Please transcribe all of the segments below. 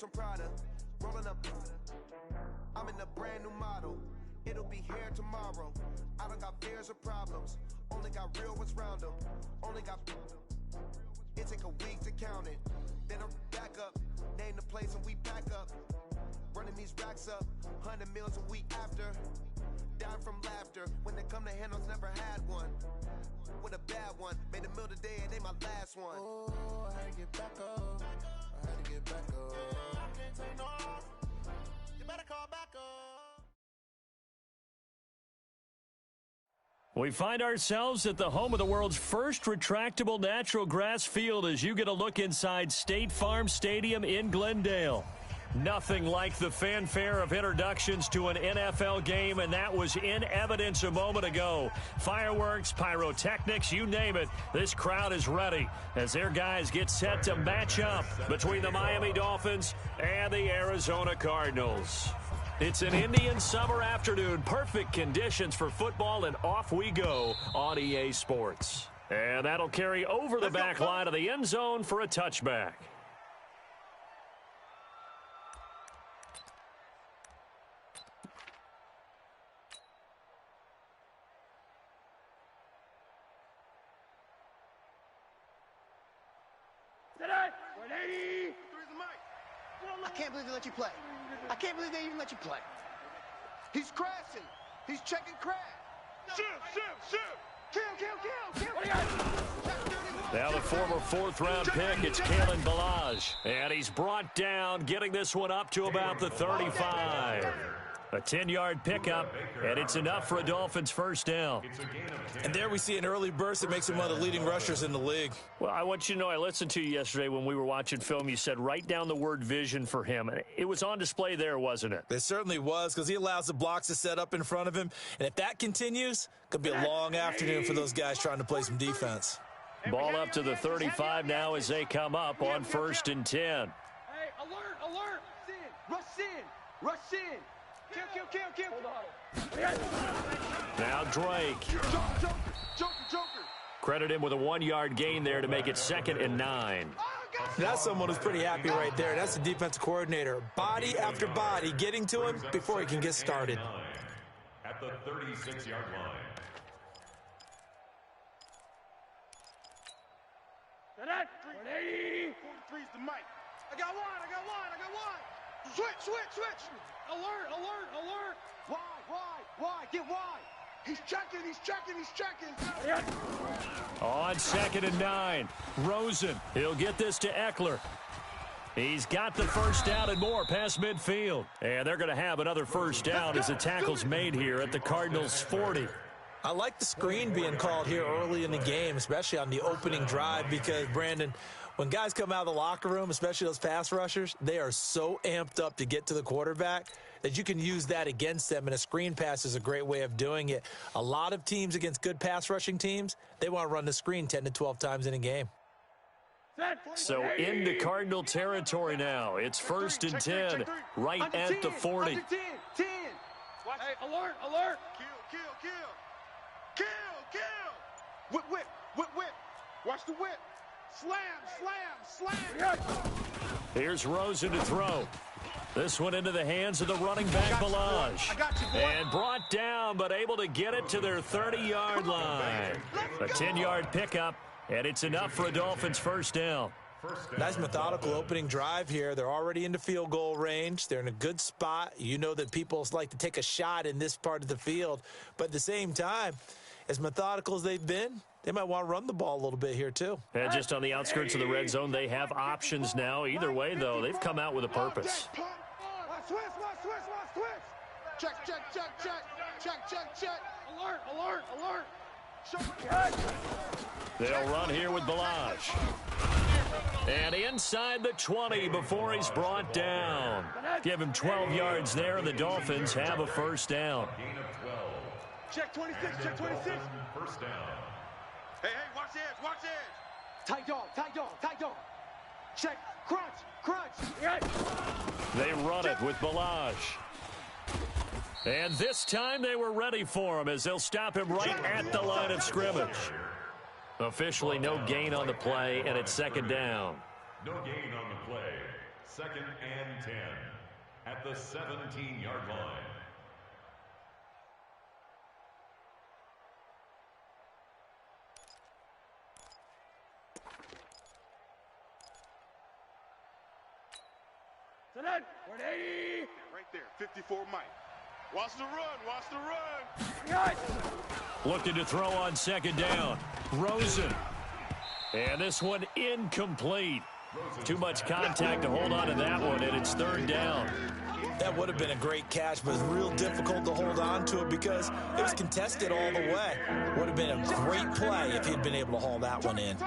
from Prada, rolling up. I'm in a brand new model. It'll be here tomorrow. I don't got fears or problems. Only got real ones round them. Only got. It take a week to count it. Then I'm back up. Name the place and we pack up. Running these racks up. 100 meals a week after. Down from laughter. When they come to handles, never had one. With a bad one. Made a meal today and they my last one. Oh, I had to get back up. I had to get back up. I can't take no off. You better call back up. We find ourselves at the home of the world's first retractable natural grass field as you get a look inside State Farm Stadium in Glendale. Nothing like the fanfare of introductions to an NFL game, and that was in evidence a moment ago. Fireworks, pyrotechnics, you name it. This crowd is ready as their guys get set to match up between the Miami Dolphins and the Arizona Cardinals. It's an Indian summer afternoon, perfect conditions for football, and off we go on EA Sports. And that'll carry over the back line of the end zone for a touchback. I can't believe they let you play. I can't believe they even let you play. He's crashing. He's checking crash. Shoot. Kill. Now the former fourth-round pick, it's Kalen Ballage. And he's brought down, getting this one up to about the 35. A 10-yard pickup, and it's enough for a Dolphins first down. And there we see an early burst that makes him one of the leading rushers in the league. Well, I want you to know, I listened to you yesterday when we were watching film. You said write down the word vision for him. It was on display there, wasn't it? It certainly was, because he allows the blocks to set up in front of him. And if that continues, it could be a long afternoon for those guys trying to play some defense. Ball up to the 35 now as they come up on 1st and 10. Hey, alert. Rush in. Kill. Now Drake. Joker. Credit him with a 1-yard gain there to make it 2nd and 9. That's someone who's pretty happy right there. That's the defensive coordinator. Body after body getting to him before he can get started. At the 36-yard line. Freeze the mic. I got one. Switch. Alert. Why? Get wide. He's checking. On 2nd and 9, Rosen. He'll get this to Eckler. He's got the first down and more past midfield. And they're going to have another first down as the tackle's made here at the Cardinals' 40. I like the screen being called here early in the game, especially on the opening drive, because, Brandon, when guys come out of the locker room, especially those pass rushers, they are so amped up to get to the quarterback that you can use that against them, and a screen pass is a great way of doing it. A lot of teams against good pass rushing teams, they want to run the screen 10 to 12 times in a game. So into Cardinal territory now. It's 1st and 10, right at the 40. 10. Hey, alert. Kill. Whip. Watch the whip. Slam. Here's Rosen to throw. This one into the hands of the running back, Ballage. And brought down, but able to get it to their 30-yard line. A 10-yard pickup, and it's enough for a Dolphins first down. Nice methodical opening drive here. They're already into field goal range. They're in a good spot. You know that people like to take a shot in this part of the field. But at the same time, as methodical as they've been, they might want to run the ball a little bit here too. And just on the outskirts of the red zone, they have options now. Either way, though, they've come out with a purpose. Switch. Check. Alert. They'll run here with Ballage. And inside the 20 before he's brought down. Give him 12 yards there, and the Dolphins have a first down. Check 26. First down. Hey, watch edge. Tight dog. Check, crunch. They run it with Ballage. And this time they were ready for him as they'll stop him right at the line of scrimmage. Officially no gain on the play, and it's 2nd down. No gain on the play. Second and 10 at the 17-yard line. Right there, 54 Mike. Watch the run, watch the run. Looking to throw on second down. Rosen. And this one incomplete. Too much contact to hold on to that one, and it's third down. That would have been a great catch, but it's real difficult to hold on to it because it was contested all the way. Would have been a great play if he'd been able to haul that one in.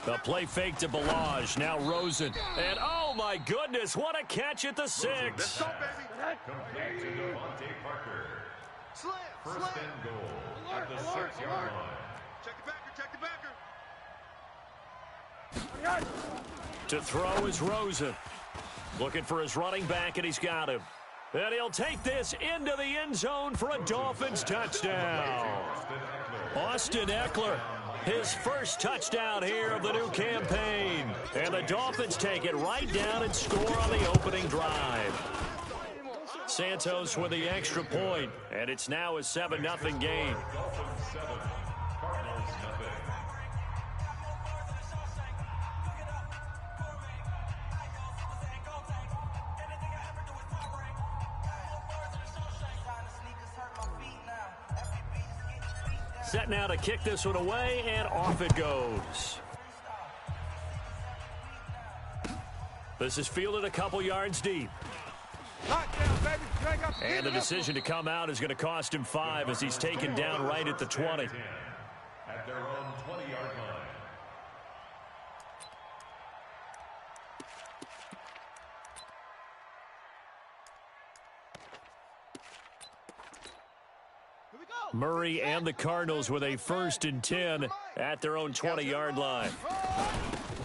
The play fake to Balaj. Now Rosen. And oh my goodness, what a catch at the 6. Let's go, baby. Complete to Devontae Parker. First and goal at the 6-yard line. Check the backer, check the backer. To throw is Rosen. Looking for his running back, and he's got him. And he'll take this into the end zone for a Dolphins touchdown. Austin Eckler, his first touchdown here of the new campaign. And the Dolphins take it right down and score on the opening drive. Santos with the extra point, and it's now a 7-0 game. Dolphins 7, Cardinals nothing. Set now to kick this one away, and off it goes. This is fielded a couple yards deep. And the decision to come out is going to cost him 5 as he's taken down right at the 20. At their own 20-yard line. Murray and the Cardinals with a 1st and 10 at their own 20-yard line.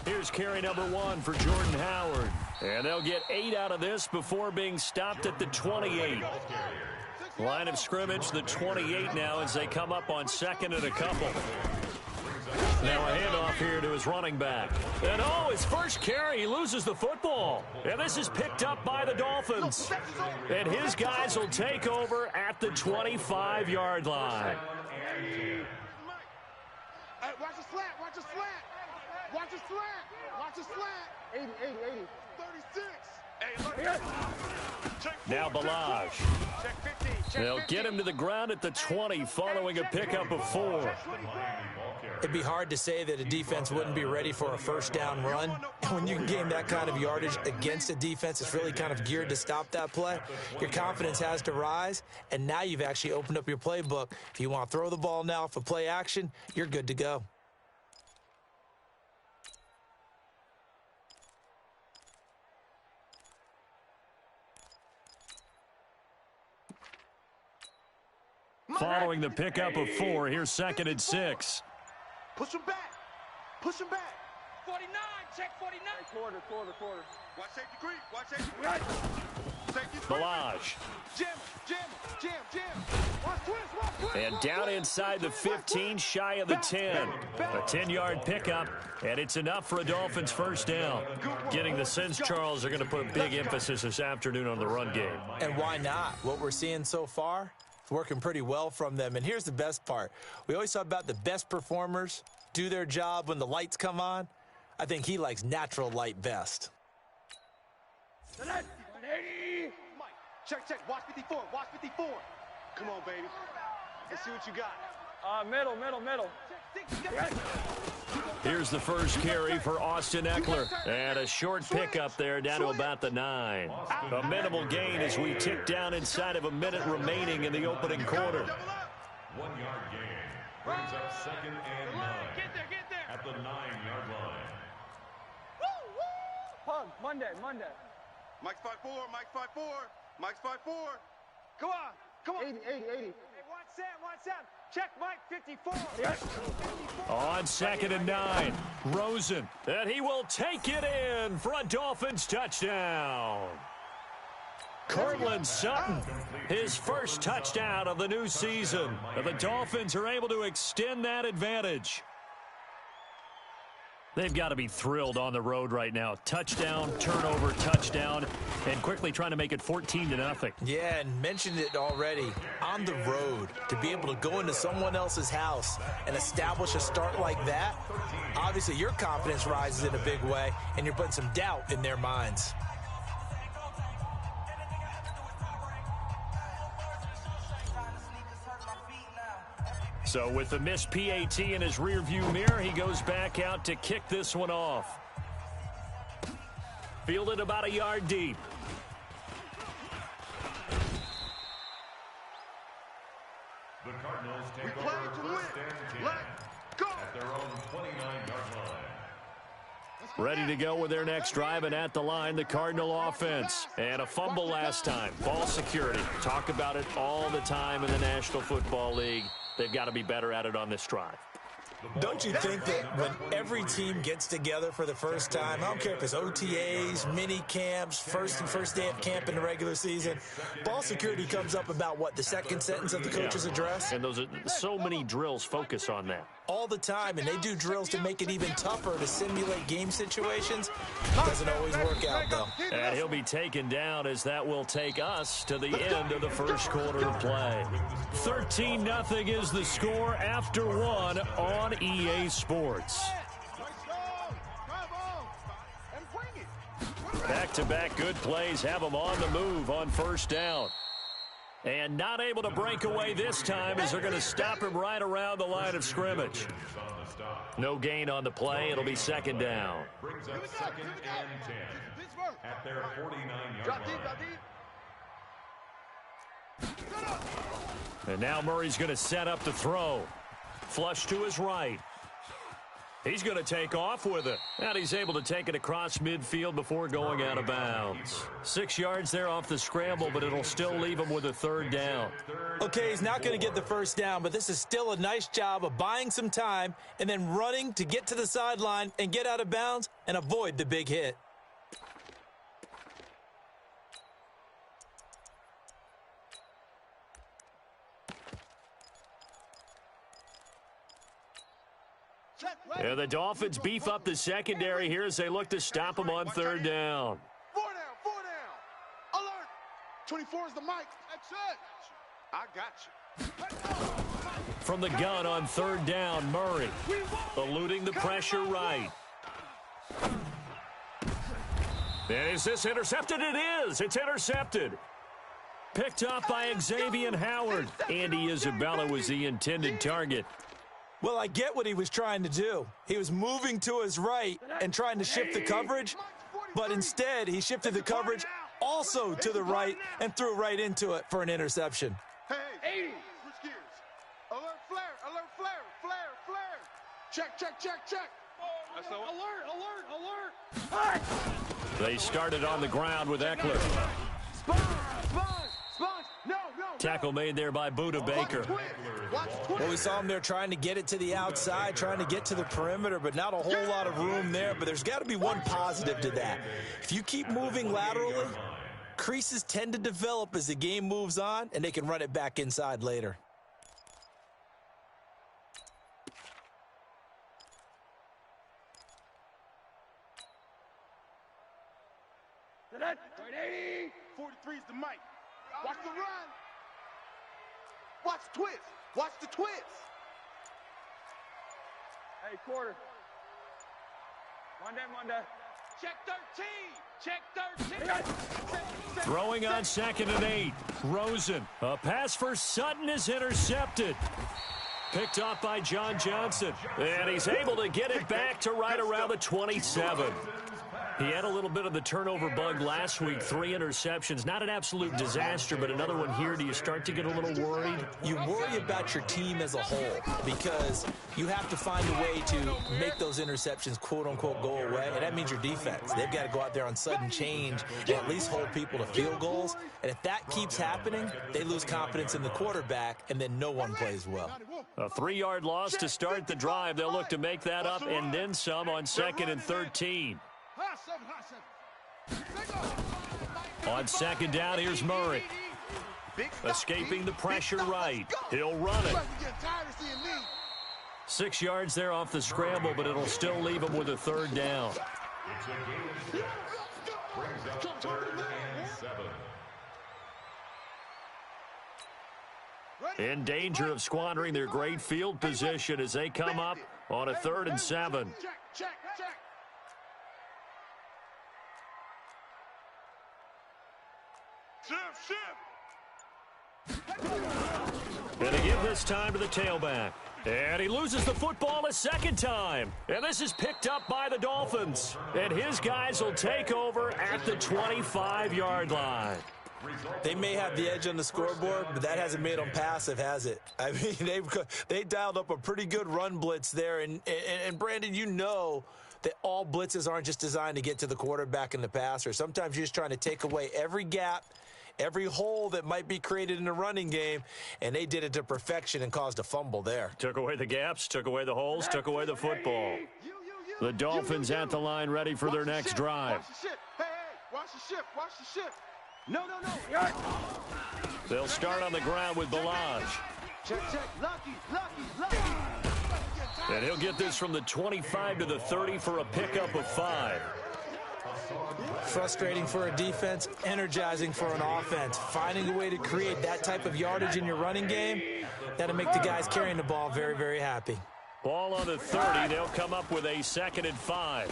Here's carry number 1 for Jordan Howard. And they'll get 8 out of this before being stopped at the 28. Line of scrimmage, the 28 now as they come up on 2nd and a couple. Now a handoff here to his running back. And oh, his first carry, he loses the football. And this is picked up by the Dolphins. And his guys will take over at the 25-yard line. Hey, watch the slant, watch the slant. Watch the slant, watch the slant. 80, 36. Hey, look. Now Balaj. They'll get him to the ground at the 20 following a pickup of 4. It'd be hard to say that a defense wouldn't be ready for a first down run. When you can gain that kind of yardage against a defense that's really kind of geared to stop that play, your confidence has to rise, and now you've actually opened up your playbook. If you want to throw the ball now for play action, you're good to go. Following the pickup of 4, here's 2nd and 6. Push him back. Push him back. 49, check 49. Quarter. Watch safety creep, watch safety creep. Safety creep. Balaj. Jam. Watch twist. And down inside the 15, shy of the 10. A 10-yard pickup, and it's enough for a Dolphins first down. Getting the sense, Charles, are going to put a big emphasis this afternoon on the run game. And why not? What we're seeing so far, it's working pretty well from them. And here's the best part. We always talk about the best performers do their job when the lights come on. I think he likes natural light best. Mike, check. Watch 54. Come on, baby. Let's see what you got. Middle. Here's the first carry for Austin Eckler. And a short pickup there down to about the 9. A minimal gain as we tick down inside of a minute remaining in the opening quarter. 1-yard gain brings up 2nd and 9 at the 9-yard line. Pug, Monday. Mike's 5'4", Mike's 5'4". Come on. 80. Hey, watch Sam. Check Mike, 54. On 2nd and 9, Rosen. And he will take it in for a Dolphins touchdown. Cortland Sutton, his first touchdown of the new season. And the Dolphins are able to extend that advantage. They've got to be thrilled on the road right now. Touchdown, turnover, touchdown, and quickly trying to make it 14-0. Yeah, and mentioned it already. On the road, to be able to go into someone else's house and establish a start like that, obviously your confidence rises in a big way, and you're putting some doubt in their minds. So with the missed PAT in his rearview mirror, he goes back out to kick this one off. Fielded about a yard deep. The Cardinals take We over play to win. first and 10 Let's go. at their own 29-yard line. Ready to go with their next drive, and at the line, the Cardinal offense. And a fumble last time. Ball security. Talk about it all the time in the National Football League. They've got to be better at it on this drive. Don't you think that when every team gets together for the first time, I don't care if it's OTAs, mini camps, first day of camp in the regular season, ball security comes up about what, the second sentence of the coach's address? And those are so many drills focus on that. All the time, and they do drills to make it even tougher to simulate game situations. Doesn't always work out, though. And he'll be taken down as that will take us to the end of the first quarter of play. 13-0 is the score after one on EA Sports. Back-to-back good plays have them on the move on first down. And not able to break away this time as they're going to stop him right around the line of scrimmage. No gain on the play. It'll be second down. Brings up second and 10 at their 49-yard line. And now Murray's going to set up the throw. Flush to his right. He's going to take off with it. And he's able to take it across midfield before going out of bounds. 6 yards there off the scramble, but it'll still leave him with a third down. Okay, he's not going to get the first down, but this is still a nice job of buying some time and then running to get to the sideline and get out of bounds and avoid the big hit. And the Dolphins beef up the secondary here as they look to stop him on third down. 4 down. Alert. 24 is the mic. That's it. I got you. From the gun on third down, Murray eluding the pressure right. And is this intercepted? It is. It's intercepted. Picked up by Xavier Howard. Andy Isabella was the intended target. Well, I get what he was trying to do. He was moving to his right and trying to shift the coverage, but instead he shifted the coverage also to the right and threw right into it for an interception. Hey, 80. Switch gears. Alert flare. Check. Alert. They started on the ground with Eckler. Sponge. No. Tackle made there by Buda Baker. Well, we saw him there trying to get it to the outside, trying to get to the perimeter, but not a whole lot of room there. But there's got to be one positive to that. If you keep moving laterally, creases tend to develop as the game moves on, and they can run it back inside later. That 80. 43 is the mic. Watch the run. Watch the twist. Hey, quarter. One day. Check 13. Throwing on 2nd and 8. Rosen. A pass for Sutton is intercepted. Picked off by John Johnson. And he's able to get it back to right around the 27. He had a little bit of the turnover bug last week. 3 interceptions. Not an absolute disaster, but another one here. Do you start to get a little worried? You worry about your team as a whole because you have to find a way to make those interceptions, quote-unquote, go away, and that means your defense. They've got to go out there on sudden change and at least hold people to field goals. And if that keeps happening, they lose confidence in the quarterback, and then no one plays well. A 3-yard loss to start the drive. They'll look to make that up and then some on 2nd and 13. On 2nd down, here's Murray. Escaping the pressure right. He'll run it. 6 yards there off the scramble, but it'll still leave them with a third down. It's a game of 6. Brings up 3rd and 7. In danger of squandering their great field position as they come up on a 3rd and 7. Check. And they give this time to the tailback. And he loses the football a second time. And this is picked up by the Dolphins. And his guys will take over at the 25-yard line. They may have the edge on the scoreboard, but that hasn't made them passive, has it? I mean, they dialed up a pretty good run blitz there. And Brandon, you know that all blitzes aren't just designed to get to the quarterback and the passer. Sometimes you're just trying to take away every gap, every hole that might be created in the running game, and they did it to perfection and caused a fumble there. Took away the gaps, took away the holes, took away the football. The Dolphins at the line ready for their next drive. Watch the ship. Hey, watch the ship. No. They'll start on the ground with Balaj. Check. Lucky. And he'll get this from the 25 to the 30 for a pickup of 5. Frustrating for a defense, energizing for an offense. Finding a way to create that type of yardage in your running game, that'll make the guys carrying the ball very, very happy. Ball on the 30. They'll come up with a 2nd and 5.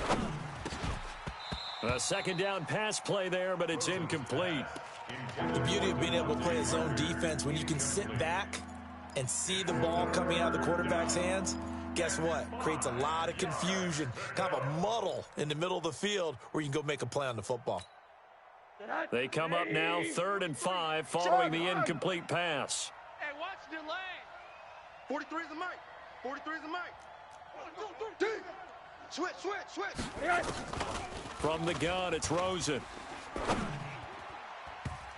A second down pass play there, but it's incomplete. The beauty of being able to play a zone defense, when you can sit back and see the ball coming out of the quarterback's hands, guess what? Creates a lot of confusion, kind of a muddle in the middle of the field where you can go make a play on the football. They come up now 3rd and 5 following the incomplete pass. Hey, watch the lane. 43 is the mic. 43 is the mic. 1, 2, 3. Switch. From the gun, it's Rosen.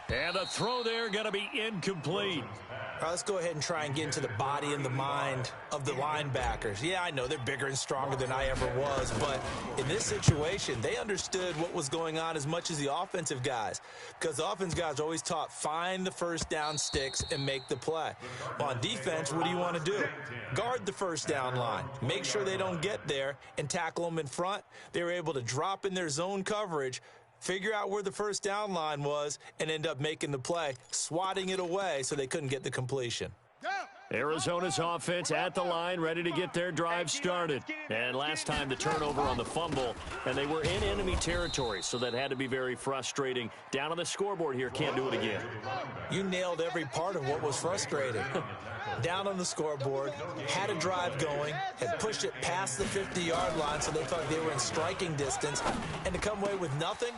And the throw there going to be incomplete. All right, let's go ahead and try and get into the body and the mind of the linebackers. Yeah, I know they're bigger and stronger than I ever was, but in this situation, they understood what was going on as much as the offensive guys, because the offensive guys are always taught, find the first down sticks and make the play. Well, on defense, what do you want to do? Guard the first down line. Make sure they don't get there and tackle them in front. They were able to drop in their zone coverage, figure out where the first down line was, and end up making the play, swatting it away so they couldn't get the completion. Arizona's offense at the line, ready to get their drive started. And last time the turnover on the fumble, and they were in enemy territory, so that had to be very frustrating. Down on the scoreboard here, can't do it again. You nailed every part of what was frustrating. Down on the scoreboard, had a drive going, had pushed it past the 50-yard line so they thought they were in striking distance, and to come away with nothing,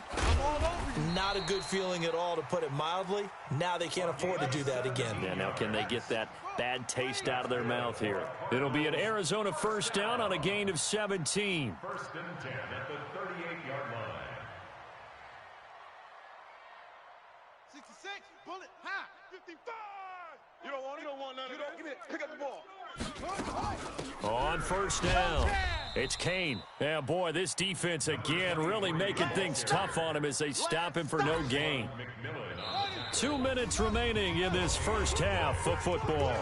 not a good feeling at all, to put it mildly. Now they can't afford to do that again. Yeah, now can they get that bad taste out of their mouth here? It'll be an Arizona first down on a gain of 17. 1st and 10 at the 38-yard line. 66, bullet, high, 55. You don't want none of that. Give me it. Pick up the ball. On first down, it's Kane. Yeah, boy, this defense again really making things tough on him as they stop him for no gain. 2 minutes remaining in this first half of football.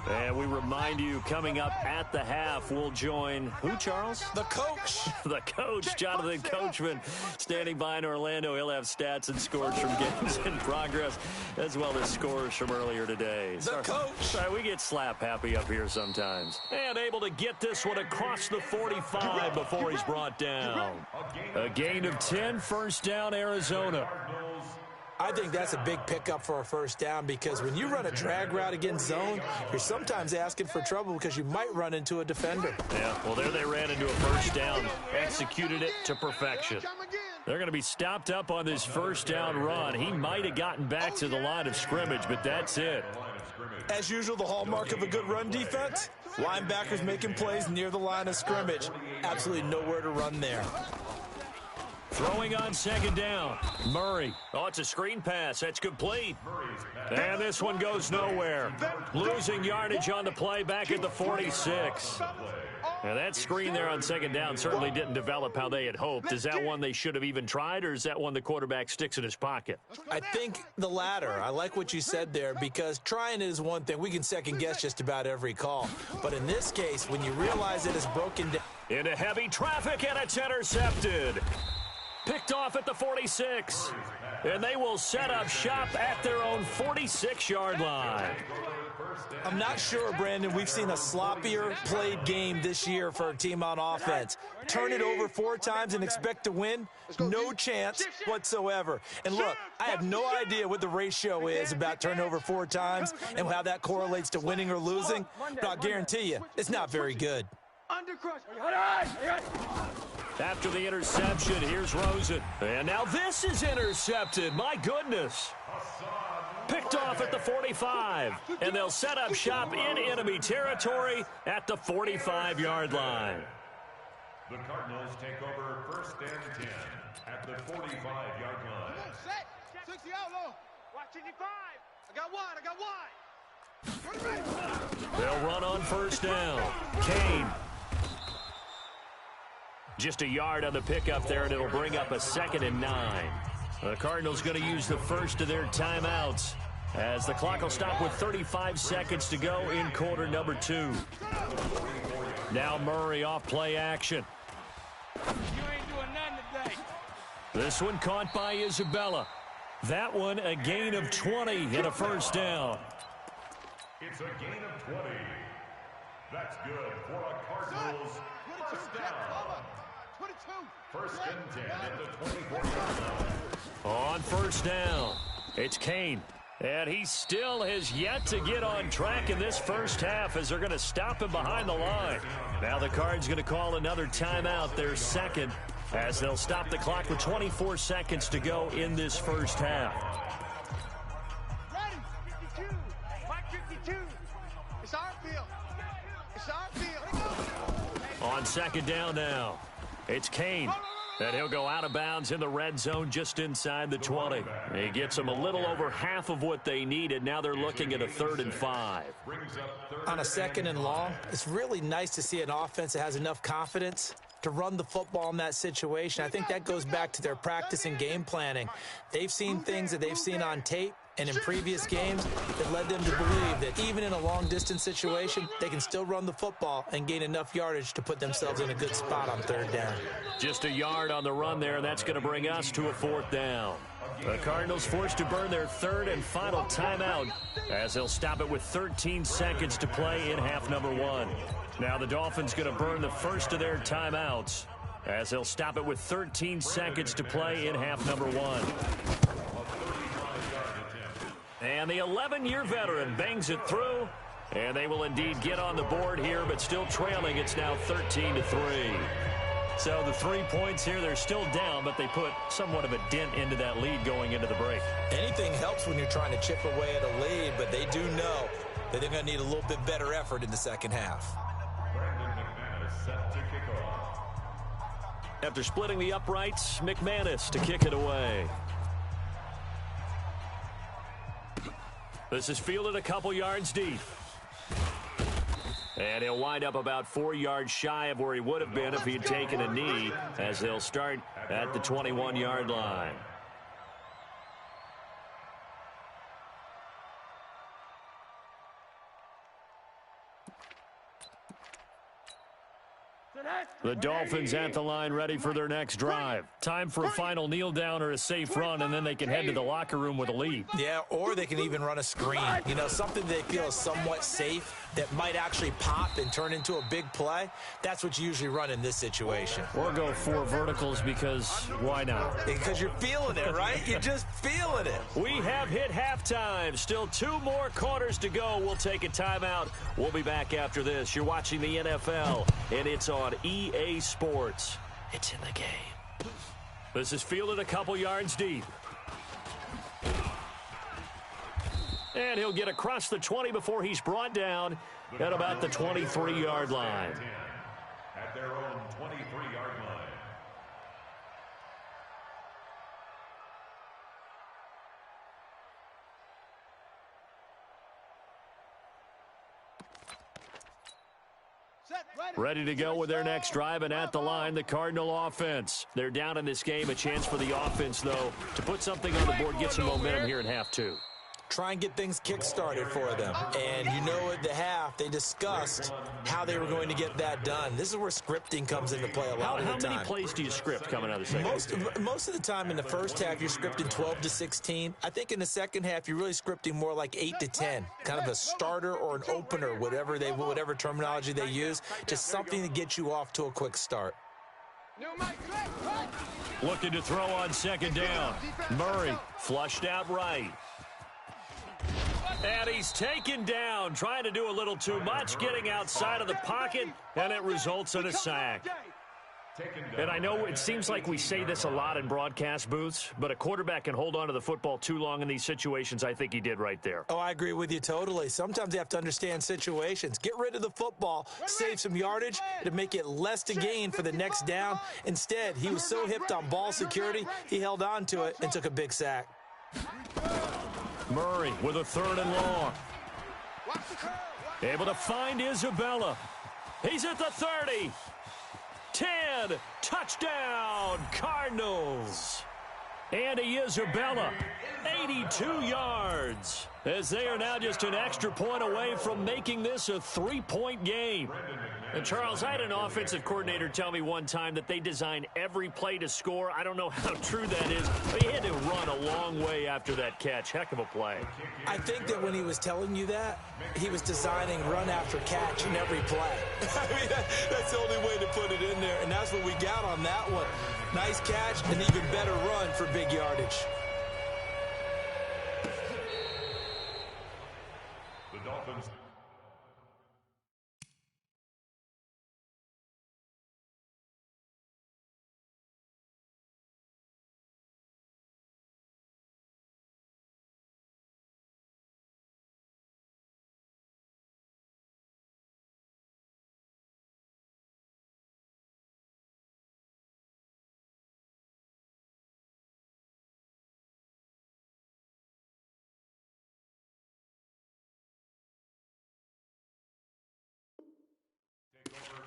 And we remind you, coming up at the half, we'll join who, Charles? The coach. The coach, Jonathan Coachman, standing by in Orlando. He'll have stats and scores from games in progress, as well as scores from earlier today. The coach. Sorry, we get slap happy up here sometimes. And able to get this one across the 45 before he's brought down. A gain of 10, first down, Arizona. I think that's a big pickup for a first down, because when you run a drag route against zone, you're sometimes asking for trouble because you might run into a defender. Yeah, well, there they ran into a first down, executed it to perfection. They're going to be stopped up on this first down run. He might have gotten back to the line of scrimmage, but that's it. As usual, the hallmark of a good run defense, linebackers making plays near the line of scrimmage. Absolutely nowhere to run there. Throwing on second down. Murray. Oh, it's a screen pass. That's complete. And this one goes nowhere. Losing yardage on the play back at the 46. Now that screen there on second down certainly didn't develop how they had hoped. Is that one they should have even tried, or is that one the quarterback sticks in his pocket? I think the latter. I like what you said there, because trying it is one thing. We can second-guess just about every call. But in this case, when you realize it is broken down. Into heavy traffic, and it's intercepted. Picked off at the 46. And they will set up shop at their own 46-yard line. I'm not sure, Brandon, we've seen a sloppier played game this year for a team on offense. Turn it over 4 times and expect to win? No chance whatsoever. And look, I have no idea what the ratio is about turning over 4 times and how that correlates to winning or losing, but I'll guarantee you it's not very good. After the interception, here's Rosen. And now this is intercepted. My goodness. Picked off at the 45. And they'll set up shop in enemy territory at the 45-yard line. The Cardinals take over 1st and 10 at the 45-yard line. Set. 60 out low. Watch 55. I got one. They'll run on 1st down. Kane. Just a yard on the pickup there, and it'll bring up a 2nd and 9. The Cardinals going to use the first of their timeouts as the clock will stop with 35 seconds to go in quarter number 2. Now Murray off play action. You ain't doing nothing today. This one caught by Isabella. That one a gain of 20 and a 1st down. It's a gain of 20. That's good for a Cardinals 1st down. 1st and 10 at the 24-yard line. On 1st down, it's Kane. And he still has yet to get on track in this first half as they're going to stop him behind the line. Now the Cards going to call another timeout, their 2nd, as they'll stop the clock with 24 seconds to go in this first half. Ready? 52. Mike 52. It's our field. It's our field. On 2nd down now, it's Kane. And he'll go out of bounds in the red zone just inside the 20. He gets them a little over half of what they needed. Now they're looking at a 3rd and 5. On a 2nd and long, it's really nice to see an offense that has enough confidence to run the football in that situation. I think that goes back to their practice and game planning. They've seen things that they've seen on tape and in previous games that led them to believe that even in a long-distance situation, they can still run the football and gain enough yardage to put themselves in a good spot on 3rd down. Just a yard on the run there, and that's going to bring us to a 4th down. The Cardinals forced to burn their 3rd and final timeout as they'll stop it with 13 seconds to play in half number 1. Now the Dolphins going to burn the first of their timeouts as they'll stop it with 13 seconds to play in half number 1. And the 11-year veteran bangs it through, and they will indeed get on the board here, but still trailing. It's now 13-3. So the 3 points here, they're still down, but they put somewhat of a dent into that lead going into the break. Anything helps when you're trying to chip away at a lead, but they do know that they're going to need a little bit better effort in the second half. Set to kick off. After splitting the uprights, McManus to kick it away. This is fielded a couple yards deep. And he'll wind up about 4 yards shy of where he would have been if he had taken a knee, as they'll start at the 21-yard line. The Dolphins at the line, ready for their next drive. Time for a final kneel down or a safe run, and then they can head to the locker room with a lead. Yeah, or they can even run a screen. You know, something they feel is somewhat safe that might actually pop and turn into a big play. That's what you usually run in this situation. Or go 4 verticals, because why not? Because you're feeling it, right? You're just feeling it. We have hit halftime. Still 2 more quarters to go. We'll take a timeout. We'll be back after this. You're watching the NFL, and it's on EA Sports. It's in the game. This is fielded a couple yards deep. And he'll get across the 20 before he's brought down at about the 23-yard line. At their own 23-yard line. Ready to go with their next drive, and at the line, the Cardinal offense. They're down in this game. A chance for the offense, though, to put something on the board, get some momentum here in half two. Try and get things kick-started for them. And you know at the half, they discussed how they were going to get that done. This is where scripting comes into play a lot of the time. How many plays do you script coming out of the second? Most of the time in the first half, you're scripting 12 to 16. I think in the second half, you're really scripting more like 8 to 10. Kind of a starter or an opener, whatever terminology they use. Just something to get you off to a quick start. Looking to throw on second down. Murray flushed out right. And he's taken down, trying to do a little too much, getting outside of the pocket, and it results in a sack. And I know it seems like we say this a lot in broadcast booths, but a quarterback can hold on to the football too long in these situations. I think he did right there. Oh, I agree with you totally. Sometimes you have to understand situations. Get rid of the football, save some yardage to make it less to gain for the next down. Instead, he was so hipped on ball security, he held on to it and took a big sack. Murray with a 3rd and long. Able to find Isabella. He's at the 30. 10. Touchdown, Cardinals. Andy Isabella, 82 yards. As they are now just an extra point away from making this a 3-point game. And Charles, I had an offensive coordinator tell me one time that they design every play to score. I don't know how true that is, but he had to run a long way after that catch. Heck of a play. I think that when he was telling you that, he was designing run after catch in every play. I mean, that's the only way to put it in there, and that's what we got on that one. Nice catch, and even better run for big yardage. The Dolphins.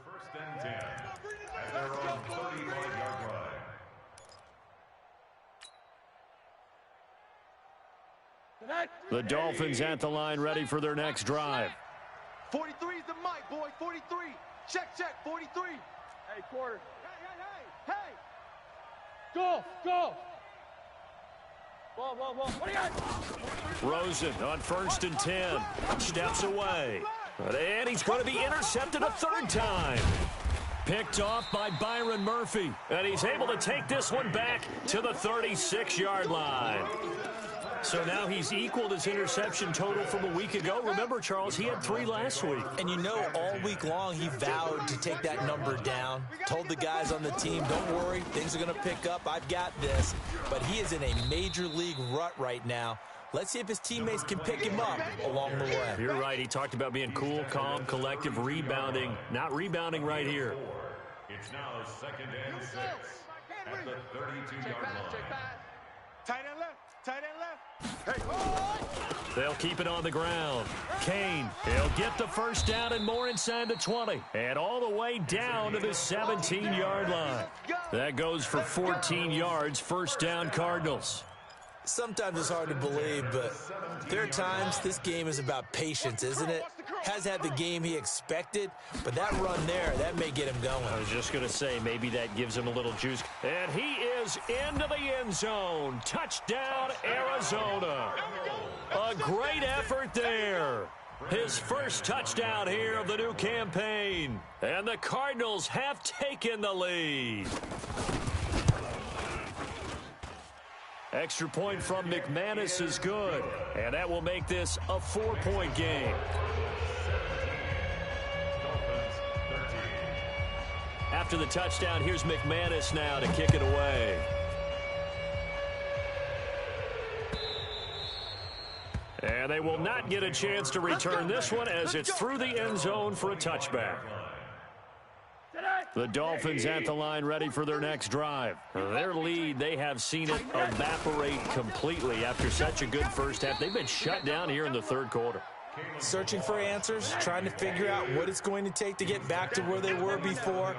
First and 10 at their own 35-yard line. The Dolphins at the line, ready for their next drive. 43 is the mic, boy. 43. Check, 43. Hey, quarter. Hey. Go. Ball. What do you got? Rosen on 1st and 10. Steps away. And he's going to be intercepted a 3rd time. Picked off by Byron Murphy. And he's able to take this one back to the 36-yard line. So now he's equaled his interception total from a week ago. Remember, Charles, he had 3 last week. And you know, all week long, he vowed to take that number down. Told the guys on the team, don't worry, things are going to pick up. I've got this. But he is in a major league rut right now. Let's see if his teammates can pick him up along the way. You're right. He talked about being cool, calm, collective, rebounding. Not rebounding right here. It's now 2nd and 6 at the 32-yard line. Tight end left. Hey. They'll keep it on the ground. Kane, he'll get the 1st down and more inside the 20. And all the way down to the 17-yard line. That goes for 14 yards. 1st down, Cardinals. Sometimes it's hard to believe, but there are times this game is about patience, isn't it? Has had the game he expected, but that run there, that may get him going. I was just going to say, maybe that gives him a little juice. And he is into the end zone. Touchdown, Arizona. A great effort there. His first touchdown here of the new campaign. And the Cardinals have taken the lead. Extra point from McManus is good, and that will make this a 4-point game. After the touchdown, here's McManus now to kick it away. And they will not get a chance to return this one as it's through the end zone for a touchback. The Dolphins at the line, ready for their next drive. Their lead, they have seen it evaporate completely after such a good first half. They've been shut down here in the 3rd quarter. searching for answers, trying to figure out what it's going to take to get back to where they were before.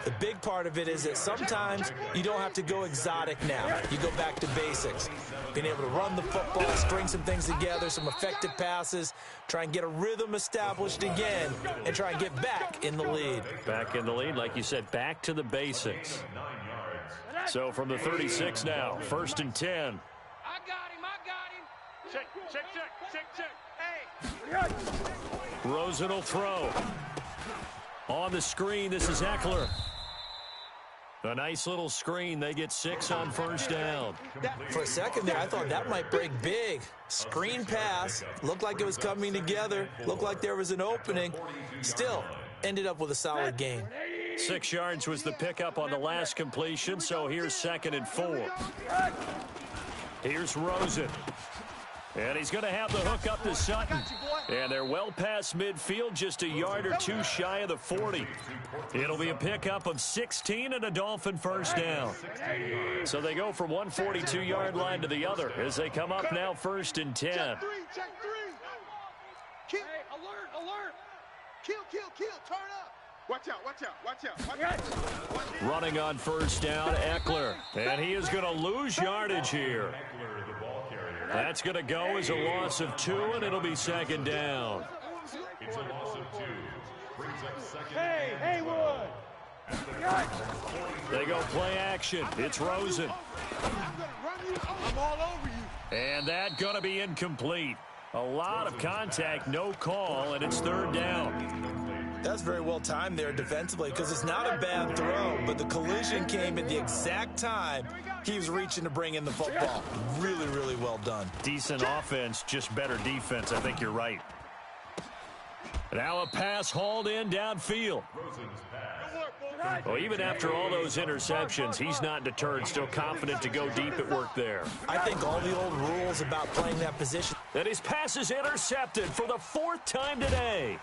The big part of it is that sometimes you don't have to go exotic now. You go back to basics. Being able to run the football, string some things together, some effective passes, try and get a rhythm established again, and try and get back in the lead. Back in the lead, like you said, back to the basics. So from the 36 now, 1st and 10. I got him. Check. Hey. Rosen will throw. On the screen, this is Eckler. A nice little screen. They get 6 on 1st down. For a second there, I thought that might break big. Screen pass. Looked like it was coming together. Looked like there was an opening. Still, ended up with a solid gain. 6 yards was the pickup on the last completion, so here's 2nd and 4. Here's Rosen. And he's going to have the hook up to Sutton. And they're well past midfield, just a yard or two shy of the 40. It'll be a pickup of 16 and a Dolphin 1st down. So they go from one 42-yard line to the other as they come up now 1st and 10. Check three. Kill. Hey, alert. Kill. Turn up. Watch out. Running on 1st down, Eckler. And he is going to lose yardage here. That's going to go as a loss of 2, and it'll be 2nd down. It's a loss of 2. Brings up 2nd. Hey, Haywood. They go play action. It's Rosen. I'm all over you. And that going to be incomplete. A lot of contact, no call, and it's 3rd down. That's very well timed there defensively because it's not a bad throw, but the collision came at the exact time he was reaching to bring in the football. Really, really well done. Decent offense, just better defense. I think you're right. Now a pass hauled in downfield. Well, even after all those interceptions, he's not deterred, still confident to go deep at work there. I think all the old rules about playing that position. And his pass is intercepted for the 4th time today.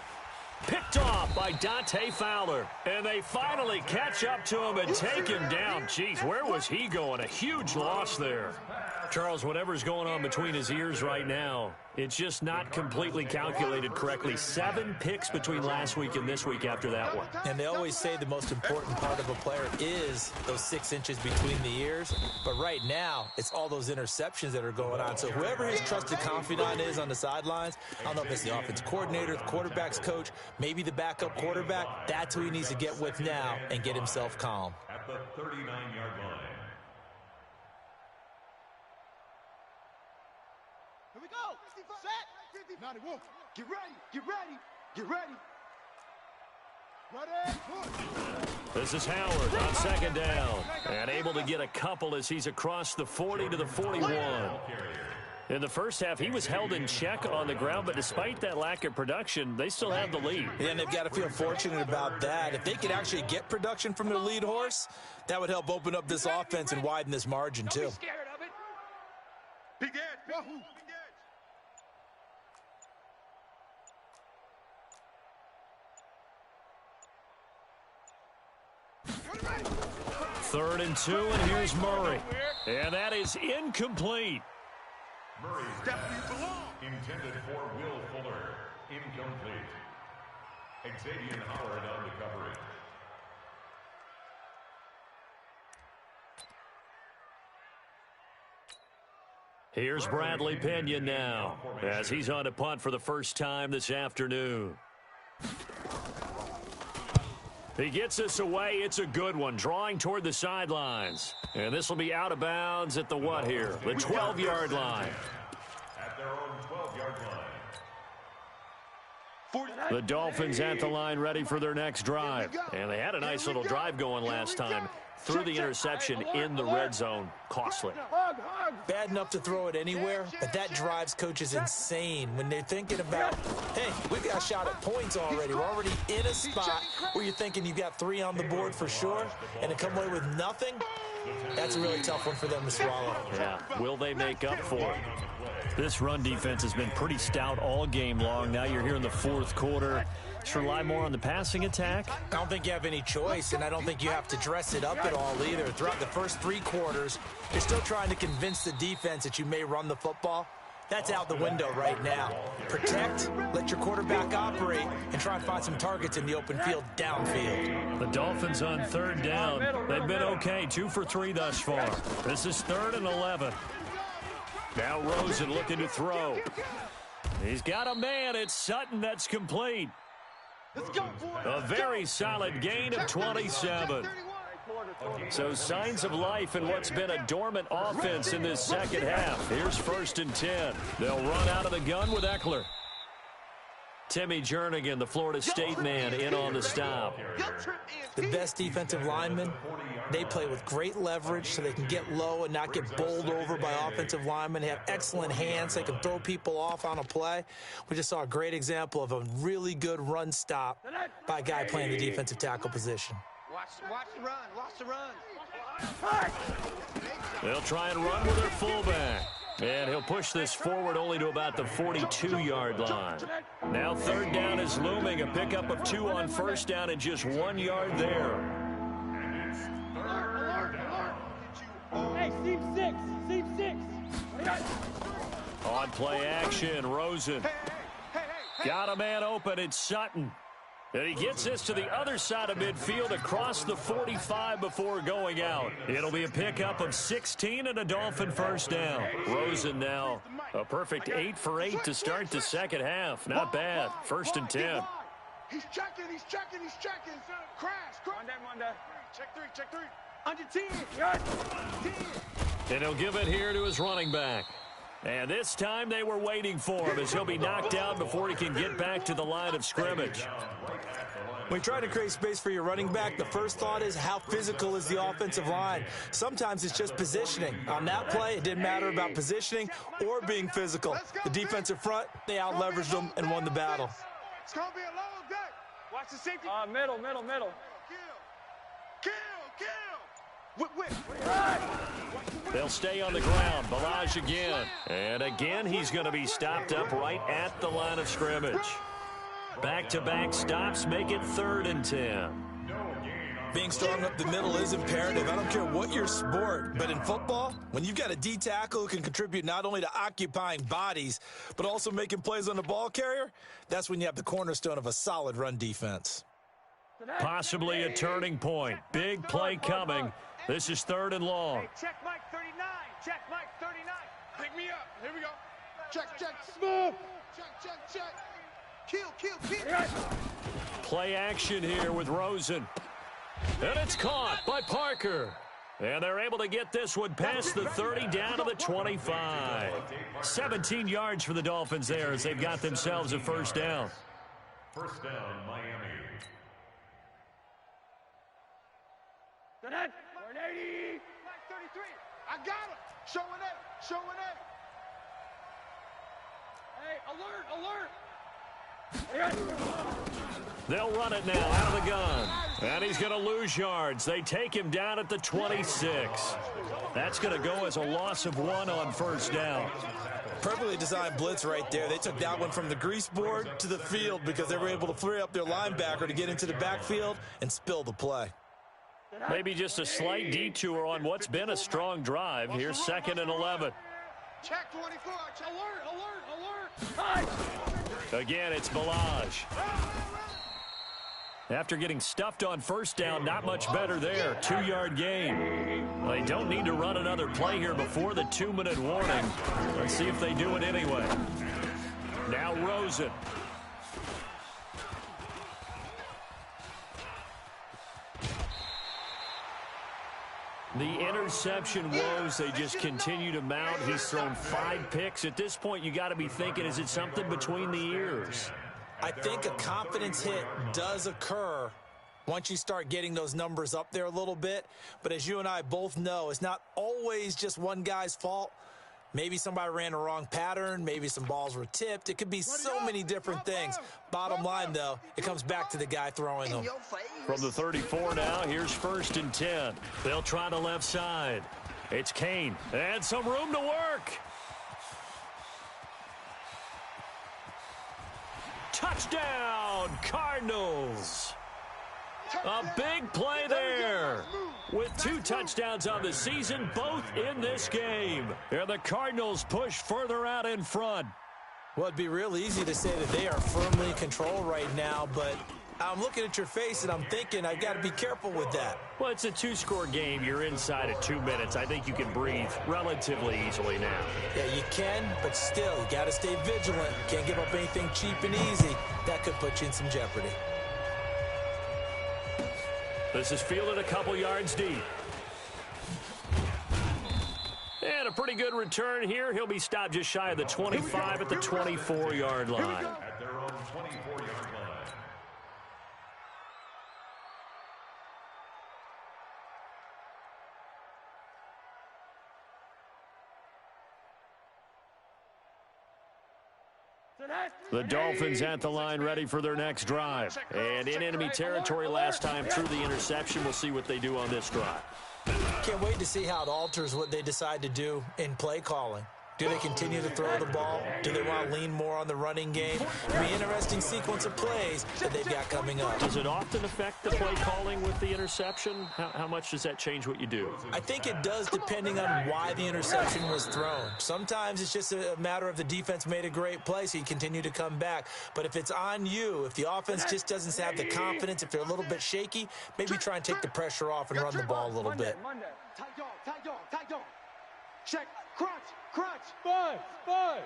Picked off by Dante Fowler. And they finally catch up to him and take him down. Jeez, where was he going? A huge loss there. Charles, whatever's going on between his ears right now, it's just not completely calculated correctly. 7 picks between last week and this week after that one. And they always say the most important part of a player is those 6 inches between the ears. But right now, it's all those interceptions that are going on. So whoever his trusted confidant is on the sidelines, I don't know if it's the offensive coordinator, the quarterback's coach, maybe the backup quarterback, that's who he needs to get with now and get himself calm. At the 39-yard line. Here we go. Set. 91. Get ready. This is Howard on 2nd down. And able to get a couple as he's across the 40 to the 41. In the first half, he was held in check on the ground, but despite that lack of production, they still have the lead. And they've got to feel fortunate about that. If they could actually get production from their lead horse, that would help open up this offense and widen this margin, too. Don't be scared of it. Big edge. Third and 2, and here's Murray. And that is incomplete. Murray's intended for Will Fuller. Incomplete. Xavier Howard on the coverage. Here's Bradley Pinion now as he's on to punt for the first time this afternoon. He gets this away. It's a good one, drawing toward the sidelines. And this will be out of bounds at the what here? The 12-yard line. At their own 12-yard line. The Dolphins at the line ready for their next drive. And they had a nice little drive going last time. Threw the interception in the red zone. Costly. Bad enough to throw it anywhere, but that drives coaches insane when they're thinking about, hey, we've got a shot at points already. We're already in a spot where you're thinking you've got 3 on the board for sure, and to come away with nothing, that's a really tough one for them to swallow. Yeah, will they make up for it? This run defense has been pretty stout all game long. Now you're here in the 4th quarter. Just rely more on the passing attack. I don't think you have any choice, and I don't think you have to dress it up at all either. Throughout the first 3 quarters, you're still trying to convince the defense that you may run the football. That's out the window right now. Protect, let your quarterback operate, and try and find some targets in the open field downfield. The Dolphins on third down. They've been okay, 2 for 3 thus far. This is 3rd and 11. Now Rosen looking to throw. He's got a man. It's Sutton. That's complete. A very solid gain of 27. So signs of life in what's been a dormant offense in this second half. Here's 1st and 10. They'll run out of the gun with Eckler. Timmy Jernigan, the Florida State man, in on the stop. The best defensive linemen, they play with great leverage so they can get low and not get bowled over by offensive linemen. They have excellent hands. They can throw people off on a play. We just saw a great example of a really good run stop by a guy playing the defensive tackle position. Watch the run. Watch the run. They'll try and run with their fullback. And he'll push this forward only to about the 42-yard line. Now 3rd down is looming. A pickup of 2 on 1st down and just 1 yard there. Hey, seam 6. Seam 6. On play action, Rosen. Got a man open. It's Sutton. And he gets this to the other side of midfield across the 45 before going out. It'll be a pickup of 16 and a Dolphin 1st down. Rosen now a perfect 8 for 8 to start the second half. Not bad. 1st and 10. He's checking. Crash. One down. Check 3. Under 10. 10. And he'll give it here to his running back. And this time they were waiting for him as he'll be knocked down before he can get back to the line of scrimmage. When you try to create space for your running back, the first thought is how physical is the offensive line. Sometimes it's just positioning. On that play, it didn't matter about positioning or being physical. The defensive front, they out-leveraged them and won the battle. It's going to be a long day. Watch the safety. Middle. Kill. Whip. They'll stay on the ground. Balaj again. And again, he's going to be stopped up right at the line of scrimmage. Back-to-back stops make it 3rd and 10. Being strong up the middle is imperative. I don't care what your sport, but in football, when you've got a D tackle who can contribute not only to occupying bodies, but also making plays on the ball carrier, that's when you have the cornerstone of a solid run defense. Possibly a turning point. Big play coming. This is 3rd and long. Hey, check Mike 39. Check Mike 39. Pick me up. Here we go. Check. Smooth. Check. Kill. Play action here with Rosen. And it's caught by Parker. And they're able to get this one past the 30 down to the 25. 17 yards for the Dolphins there as they've got themselves a 1st down. 1st down, Miami. Good head. 180. Mike 33. I got him. Showing it. Hey, alert. They'll run it now out of the gun. And he's going to lose yards. They take him down at the 26. That's going to go as a loss of 1 on 1st down. Perfectly designed blitz right there. They took that one from the grease board to the field because they were able to free up their linebacker to get into the backfield and spill the play. Maybe just a slight detour on what's been a strong drive. Here's 2nd and 11. Check 24. Alert. Again, it's Balaj. After getting stuffed on 1st down, not much better there. 2-yard gain. They don't need to run another play here before the 2-minute warning. Let's see if they do it anyway. Now Rosen. The interception woes, they just continue to mount. He's thrown 5 picks. At this point, you got to be thinking, is it something between the ears? I think a confidence hit does occur once you start getting those numbers up there a little bit. But as you and I both know, it's not always just one guy's fault. Maybe somebody ran a wrong pattern. Maybe some balls were tipped. It could be so many different things. Bottom line, though, it comes back to the guy throwing them. From the 34 now, here's 1st and 10. They'll try the left side. It's Kane. And some room to work. Touchdown, Cardinals. A big play there. With 2 touchdowns on the season, both in this game. And the Cardinals push further out in front. Well, it'd be real easy to say that they are firmly in control right now, but I'm looking at your face and I'm thinking I've got to be careful with that. Well, it's a 2-score game. You're inside of 2 minutes. I think you can breathe relatively easily now. Yeah, you can, but still, you got to stay vigilant. Can't give up anything cheap and easy. That could put you in some jeopardy. This is fielded a couple yards deep. And a pretty good return here. He'll be stopped just shy of the 25 at the 24-yard line. At their own 24-yard line. The Dolphins at the line ready for their next drive. And in enemy territory last time through the interception. We'll see what they do on this drive. Can't wait to see how it alters what they decide to do in play calling. Do they continue to throw the ball? Do they want to lean more on the running game? It'll be an interesting sequence of plays that they've got coming up. Does it often affect the play calling with the interception? How much does that change what you do? I think it does depending on why the interception was thrown. Sometimes it's just a matter of the defense made a great play, so you continue to come back. But if it's on you, if the offense just doesn't have the confidence, if they're a little bit shaky, maybe try and take the pressure off and run the ball a little bit. Tight dog. Check. Crunch. Buzz.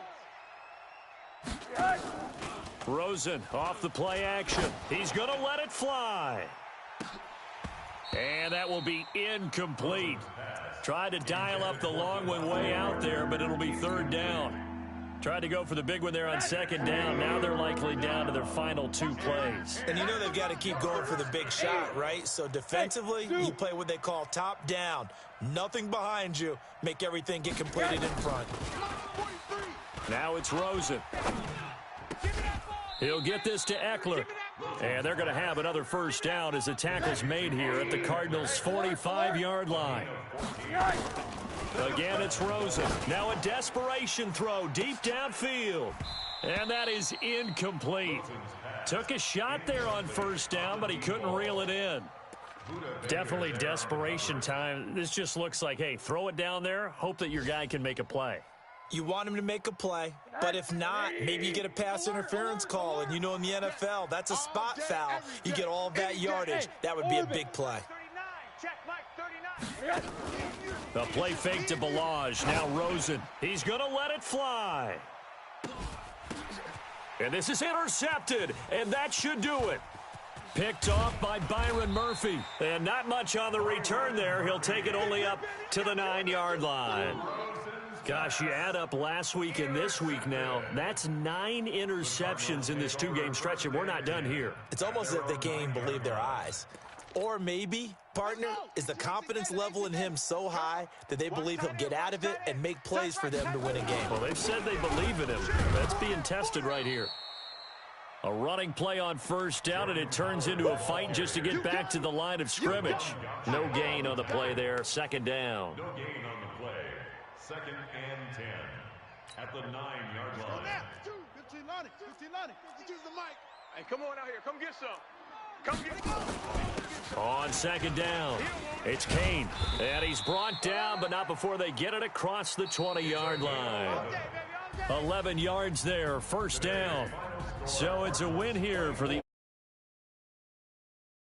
Rosen off the play action. He's going to let it fly. And that will be incomplete. Tried to dial up the long one way out there, but it'll be 3rd down. Tried to go for the big one there on 2nd down. Now they're likely down to their final 2 plays. And you know they've got to keep going for the big shot, right? So defensively, you play what they call top down. Nothing behind you. Make everything get completed in front. Now it's Rosen. He'll get this to Eckler. And they're going to have another 1st down as the tackle's made here at the Cardinals' 45-yard line. Again, it's Rosen. Now a desperation throw deep downfield. And that is incomplete. Took a shot there on 1st down, but he couldn't reel it in. Definitely desperation time. This just looks like, hey, throw it down there, hope that your guy can make a play. You want him to make a play, but if not, maybe you get a pass interference call, and you know in the NFL, that's a spot foul. You get all that yardage. That would be a big play. The play fake to Balaj. Now Rosen. He's going to let it fly. And this is intercepted, and that should do it. Picked off by Byron Murphy. And not much on the return there. He'll take it only up to the 9-yard line. Gosh, you add up last week and this week now, that's 9 interceptions in this 2-game stretch, and we're not done here. It's almost as if they can't even believe their eyes. Or maybe, partner, is the confidence level in him so high that they believe he'll get out of it and make plays for them to win a game. Well, they've said they believe in him. That's being tested right here. A running play on 1st down, and it turns into a fight just to get back to the line of scrimmage. No gain on the play there. 2nd down. No gain on the play. 2nd and 10 at the 9-yard line. 15 Lonnie. Use the mic. Hey, come on out here. Come get some. Come get some. On 2nd down, it's Kane. And he's brought down, but not before they get it across the 20-yard line. 11 yards there, 1st down. So it's a win here for the